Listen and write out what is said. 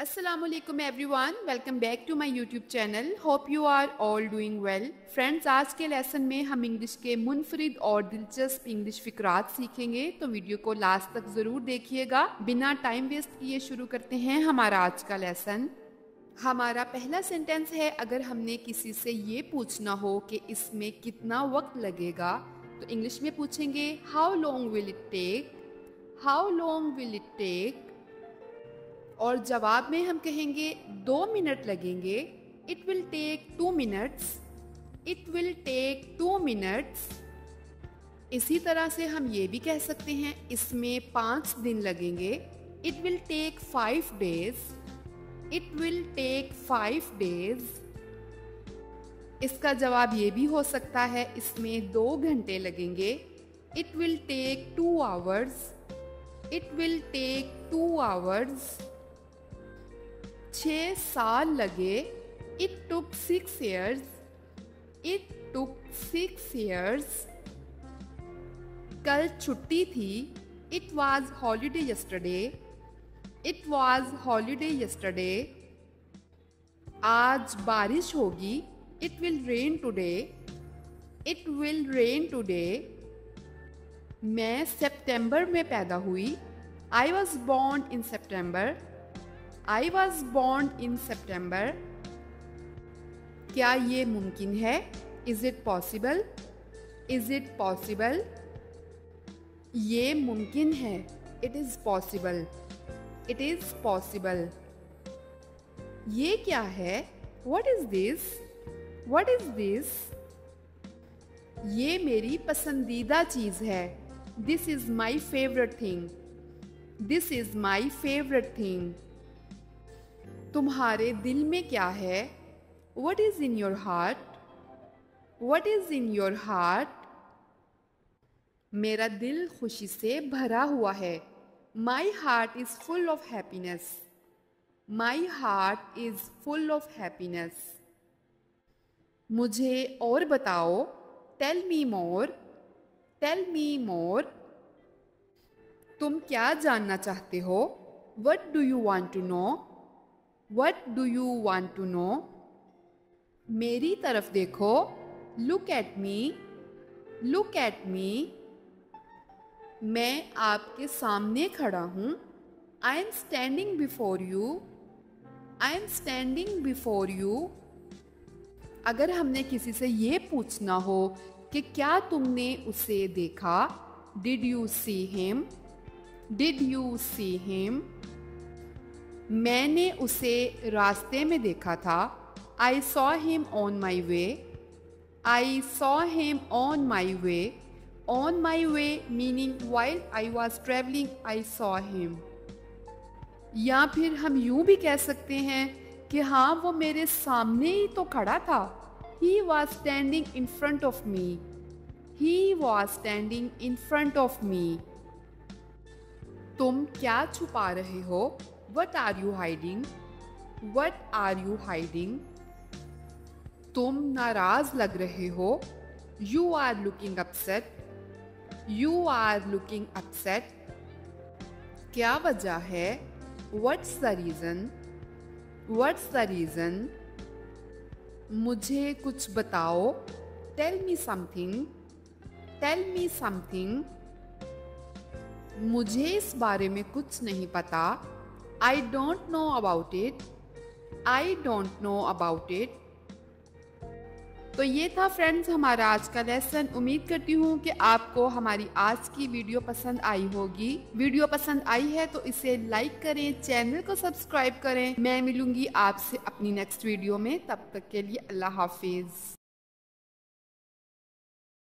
Assalamualaikum everyone, welcome back to my YouTube channel. Hope you are all doing well. Friends, आज के lesson में हम English के मुनफरिद और दिलचस्प इंग्लिश फिक्रात सीखेंगे, तो वीडियो को लास्ट तक ज़रूर देखिएगा। बिना टाइम वेस्ट किए शुरू करते हैं हमारा आज का लेसन। हमारा पहला सेंटेंस है, अगर हमने किसी से ये पूछना हो कि इसमें कितना वक्त लगेगा तो इंग्लिश में पूछेंगे how long will it take, how long will it take. और जवाब में हम कहेंगे 2 मिनट लगेंगे, it will take 2 minutes, it will take 2 minutes. इसी तरह से हम ये भी कह सकते हैं इसमें 5 दिन लगेंगे, it will take 5 days, it will take 5 days. इसका जवाब ये भी हो सकता है इसमें 2 घंटे लगेंगे, it will take 2 hours, it will take 2 hours. 6 साल लगे, it took 6 years, it took 6 years। कल छुट्टी थी, it was holiday yesterday, it was holiday yesterday. आज बारिश होगी, it will rain today, it will rain today. मैं सितंबर में पैदा हुई, I was born in September, I was born in September। क्या ये मुमकिन है? Is it possible? Is it possible? ये मुमकिन है। It is possible, it is possible। ये क्या है? What is this? What is this? ये मेरी पसंदीदा चीज़ है। This is my favorite thing, this is my favorite thing। तुम्हारे दिल में क्या है? What is in your heart? What is in your heart? मेरा दिल खुशी से भरा हुआ है। My heart is full of happiness, my heart is full of happiness। मुझे और बताओ, tell me more, tell me more। तुम क्या जानना चाहते हो? What do you want to know? What do you want to know? मेरी तरफ देखो, look at me, look at me। मैं आपके सामने खड़ा हूँ, I am standing before you, I am standing before you। अगर हमने किसी से ये पूछना हो कि क्या तुमने उसे देखा, Did you see him? Did you see him? मैंने उसे रास्ते में देखा था, I saw him on my way, I saw him on my way। On my way meaning while I was traveling I saw him। या फिर हम यूं भी कह सकते हैं कि हाँ वो मेरे सामने ही तो खड़ा था, He was standing in front of me, He was standing in front of me। तुम क्या छुपा रहे हो? What are you hiding? What are you hiding? तुम नाराज लग रहे हो, You are looking upset, You are looking upset। क्या वजह है? What's the reason? What's the reason? मुझे कुछ बताओ, Tell me something, Tell me something। मुझे इस बारे में कुछ नहीं पता, I don't know about it, I don't know about it। तो ये था फ्रेंड्स हमारा आज का लेसन। उम्मीद करती हूँ कि आपको हमारी आज की वीडियो पसंद आई होगी। वीडियो पसंद आई है तो इसे लाइक करें, चैनल को सब्सक्राइब करें। मैं मिलूंगी आपसे अपनी नेक्स्ट वीडियो में, तब तक के लिए अल्लाह हाफिज।